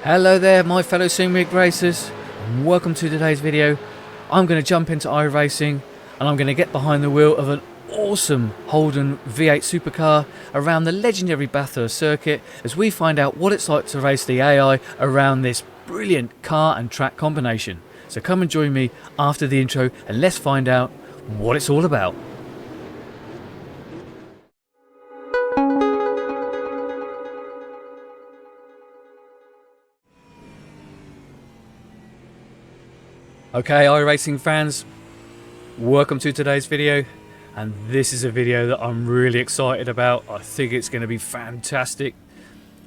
Hello there my fellow sim rig racers, and welcome to today's video. I'm going to jump into iRacing and I'm going to get behind the wheel of an awesome Holden V8 Supercar around the legendary Bathurst circuit as we find out what it's like to race the AI around this brilliant car and track combination. So come and join me after the intro and let's find out what it's all about. Okay, iRacing fans, welcome to today's video, and this is a video that I'm really excited about. I think it's going to be fantastic.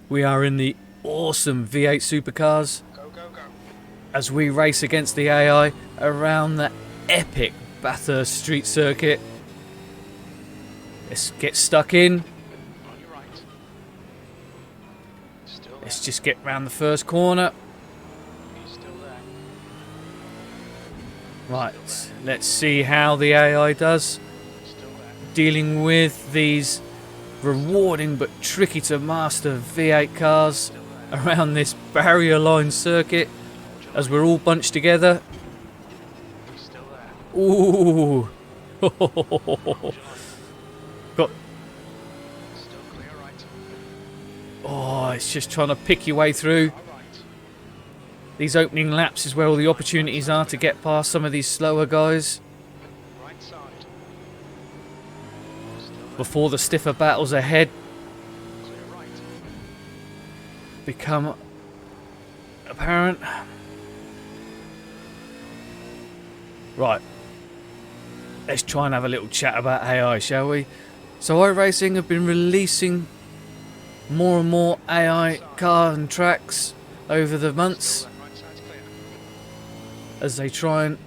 We are in the awesome V8 Supercars as we race against the AI around the epic Bathurst street circuit. Let's get stuck in. Let's just get round the first corner. Right, let's see how the AI does dealing with these rewarding but tricky to master V8 cars around this barrier line circuit as we're all bunched together. Ooh. Oh, it's just trying to pick your way through. These opening laps is where all the opportunities are to get past some of these slower guys before the stiffer battles ahead become apparent. Right, let's try and have a little chat about AI, shall we? So iRacing have been releasing more and more AI car and tracks over the months as they try and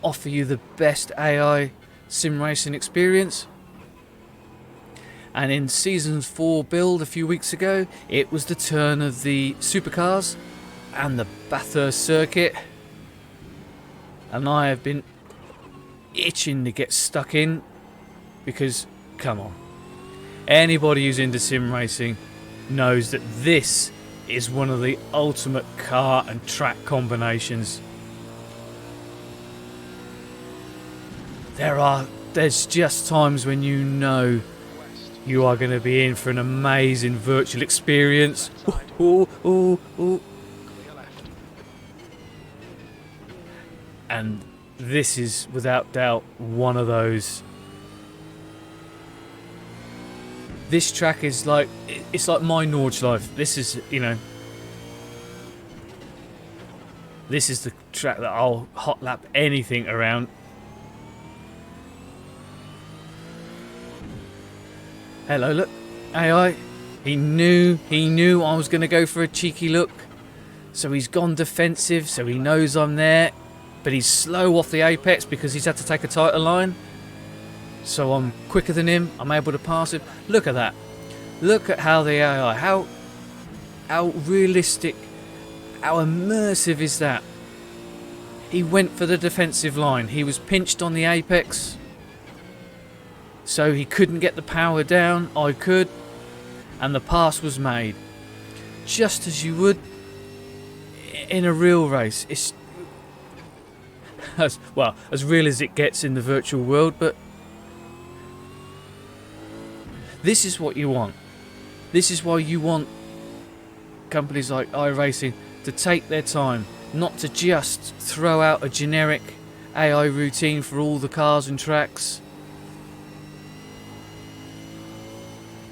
offer you the best AI sim racing experience. And in Season 4 build a few weeks ago, it was the turn of the Supercars and the Bathurst circuit. And I have been itching to get stuck in because, come on, anybody who's into sim racing knows that this is one of the ultimate car and track combinations. There's just times when you know you are going to be in for an amazing virtual experience. Ooh, ooh, ooh. And this is without doubt one of those. This track is like, it's like my Nordschleife. This is, you know, this is the track that I'll hot lap anything around. Hello, look, AI. He knew I was going to go for a cheeky look, so he's gone defensive. So he knows I'm there, but he's slow off the apex because he's had to take a tighter line. So I'm quicker than him. I'm able to pass him. Look at that. Look at how the AI, how realistic, how immersive is that? He went for the defensive line. He was pinched on the apex, so he couldn't get the power down. I could, and the pass was made just as you would in a real race. It's as real as it gets in the virtual world, but this is what you want. This is why you want companies like iRacing to take their time, not to just throw out a generic AI routine for all the cars and tracks.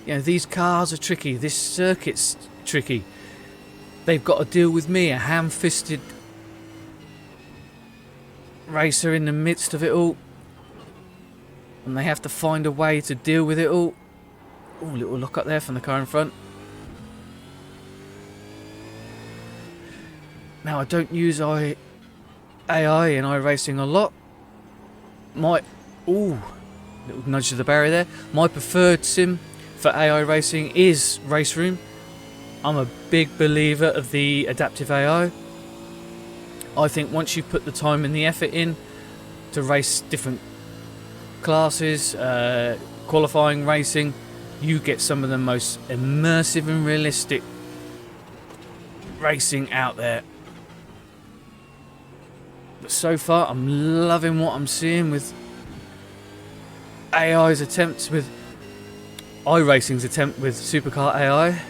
You know, these cars are tricky, this circuit's tricky. They've got to deal with me, a ham-fisted racer in the midst of it all. And they have to find a way to deal with it all. Oh, little look up there from the car in front. Now, I don't use AI in iRacing a lot. Little nudge to the barrier there. My preferred sim for AI racing is Race Room. I'm a big believer of the adaptive AI. I think once you put the time and the effort in to race different classes, qualifying racing, you get some of the most immersive and realistic racing out there. But so far, I'm loving what I'm seeing with AI's attempts with iRacing's attempt with Supercar AI.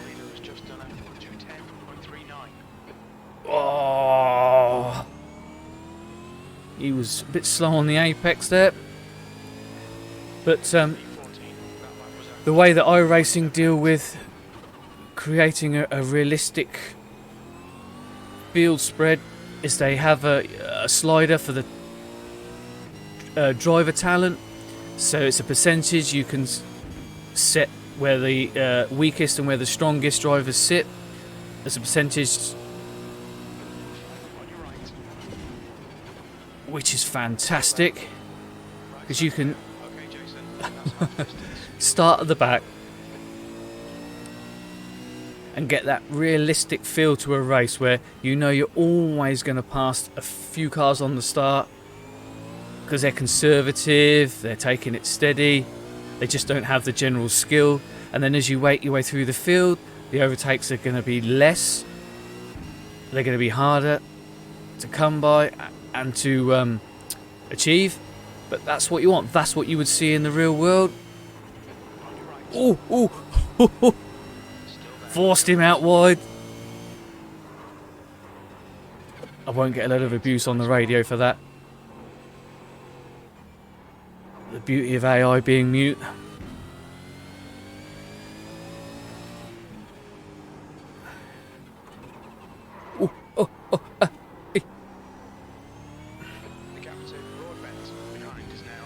Oh, he was a bit slow on the apex there. But the way that iRacing deal with creating a realistic field spread is they have a slider for the driver talent. So it's a percentage you can set where the weakest and where the strongest drivers sit. As a percentage, which is fantastic, because you can start at the back and get that realistic feel to a race where you know you're always going to pass a few cars on the start because they're conservative, they're taking it steady, they just don't have the general skill. And then as you work your way through the field, the overtakes are going to be less, they're going to be harder to come by and to achieve. But that's what you want, that's what you would see in the real world. Oh, forced him out wide. I won't get a lot of abuse on the radio for that. The beauty of AI being mute. The gap to Broadbent behind is now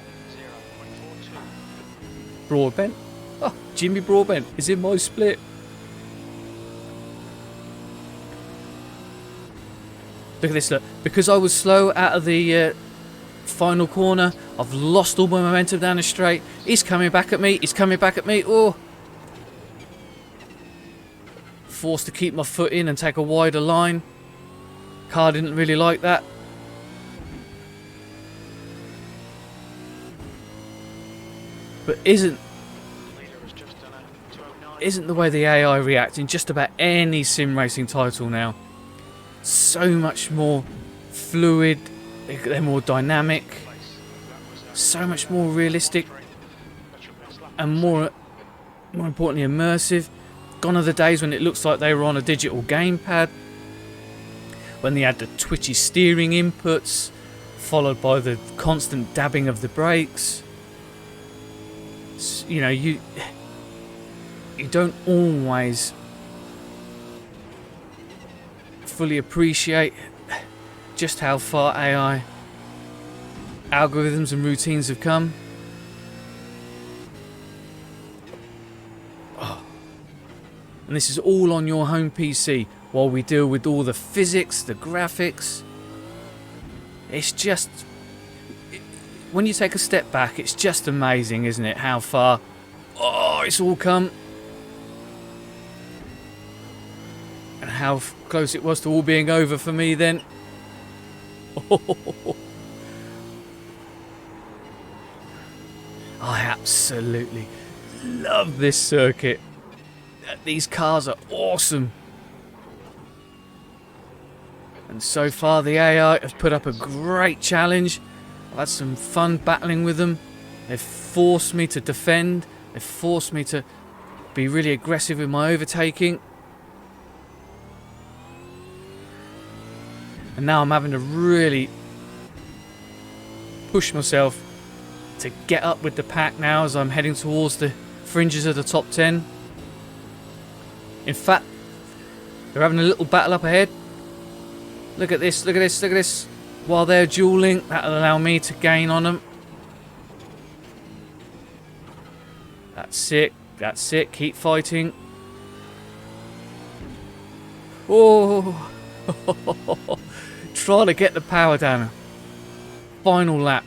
0.42. Broadbent? Oh, Jimmy Broadbent is in my split. Look at this, look. Because I was slow out of the final corner, I've lost all my momentum down the straight. He's coming back at me, he's coming back at me. Oh! Forced to keep my foot in and take a wider line. Car didn't really like that. But isn't the way the AI reacts in just about any sim racing title now so much more fluid, they're more dynamic, so much more realistic, and more importantly immersive. Gone are the days when it looks like they were on a digital gamepad, when they had the twitchy steering inputs followed by the constant dabbing of the brakes. You know, you don't always fully appreciate just how far AI algorithms and routines have come. Oh. And this is all on your home PC while we deal with all the physics, the graphics. It's just, when you take a step back, it's just amazing, isn't it, how far it's all come. And how close it was to all being over for me then. I absolutely love this circuit. These cars are awesome. And so far the AI have put up a great challenge. I've had some fun battling with them. They've forced me to defend. They've forced me to be really aggressive with my overtaking. And now I'm having to really push myself to get up with the pack now as I'm heading towards the fringes of the top 10. In fact, they're having a little battle up ahead. Look at this, look at this, look at this. While they're dueling, that'll allow me to gain on them. That's it, that's it, keep fighting. Oh! Try to get the power down. Final lap.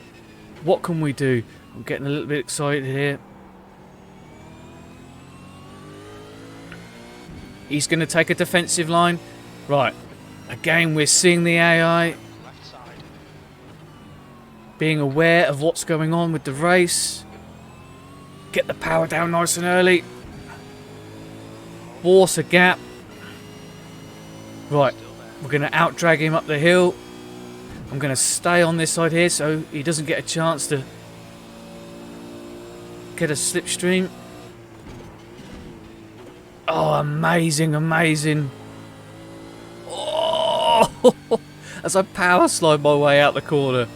What can we do? I'm getting a little bit excited here. He's going to take a defensive line. Right. Again, we're seeing the AI being aware of what's going on with the race. Get the power down nice and early. Force a gap. Right, Still there. we're going to out-drag him up the hill. I'm going to stay on this side here so he doesn't get a chance to get a slipstream. Oh, amazing, amazing. Oh, as I power slide my way out the corner.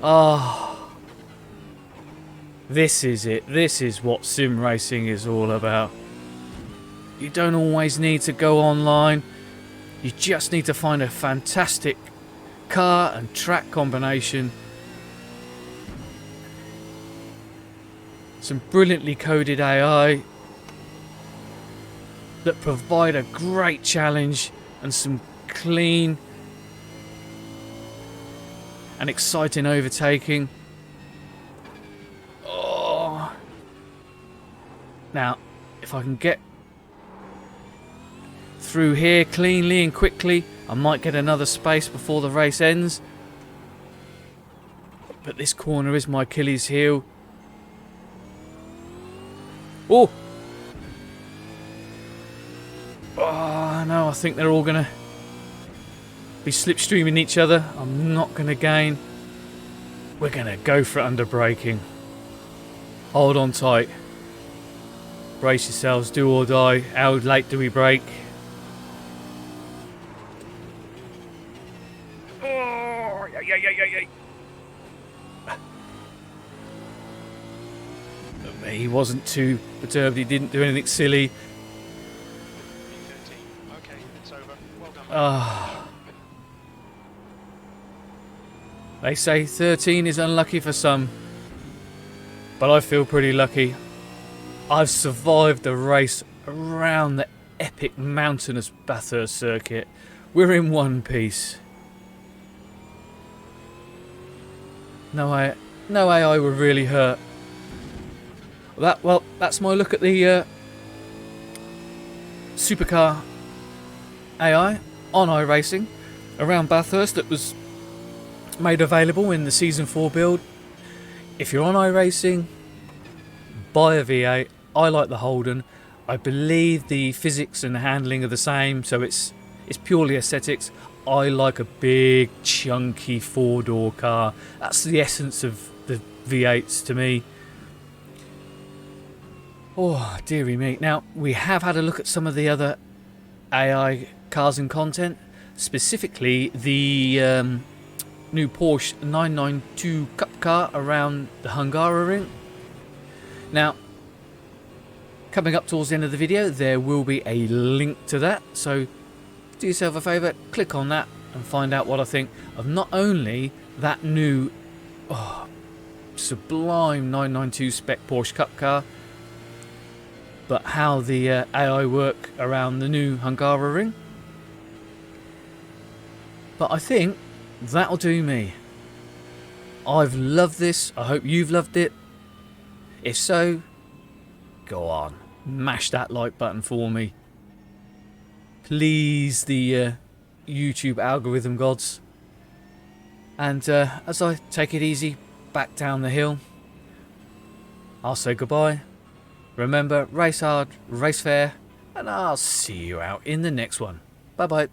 Oh, this is it. This is what sim racing is all about. You don't always need to go online. You just need to find a fantastic car and track combination. Some brilliantly coded AI that provide a great challenge and some clean and exciting overtaking. Oh. Now, if I can get through here cleanly and quickly, I might get another space before the race ends. But this corner is my Achilles heel. Oh! Oh no, I think they're all going to be slipstreaming each other. I'm not going to gain. We're going to go for it under braking. Hold on tight. Brace yourselves, do or die. How late do we brake? Oh, yeah. He wasn't too perturbed. He didn't do anything silly. 13. Okay, it's over. Well done. They say 13 is unlucky for some, but I feel pretty lucky. I've survived the race around the epic mountainous Bathurst circuit. We're in one piece. No AI were really hurt. That's my look at the Supercar AI on iRacing around Bathurst that was made available in the Season 4 build. If you're on iRacing, buy a V8. I like the Holden. I believe the physics and handling are the same, so it's purely aesthetics. I like a big, chunky four-door car. That's the essence of the V8s to me. Oh, dearie me. Now, we have had a look at some of the other AI cars and content, specifically the new Porsche 992 Cup car around the Hungaroring. Now, coming up towards the end of the video, there will be a link to that, so do yourself a favour, click on that and find out what I think of not only that new sublime 992 spec Porsche Cup car, but how the AI work around the new Hungaroring. But I think that'll do me. I've loved this. I hope you've loved it. If so, go on, mash that like button for me. Please, the YouTube algorithm gods. And as I take it easy back down the hill, I'll say goodbye. Remember, race hard, race fair, and I'll see you out in the next one. Bye bye.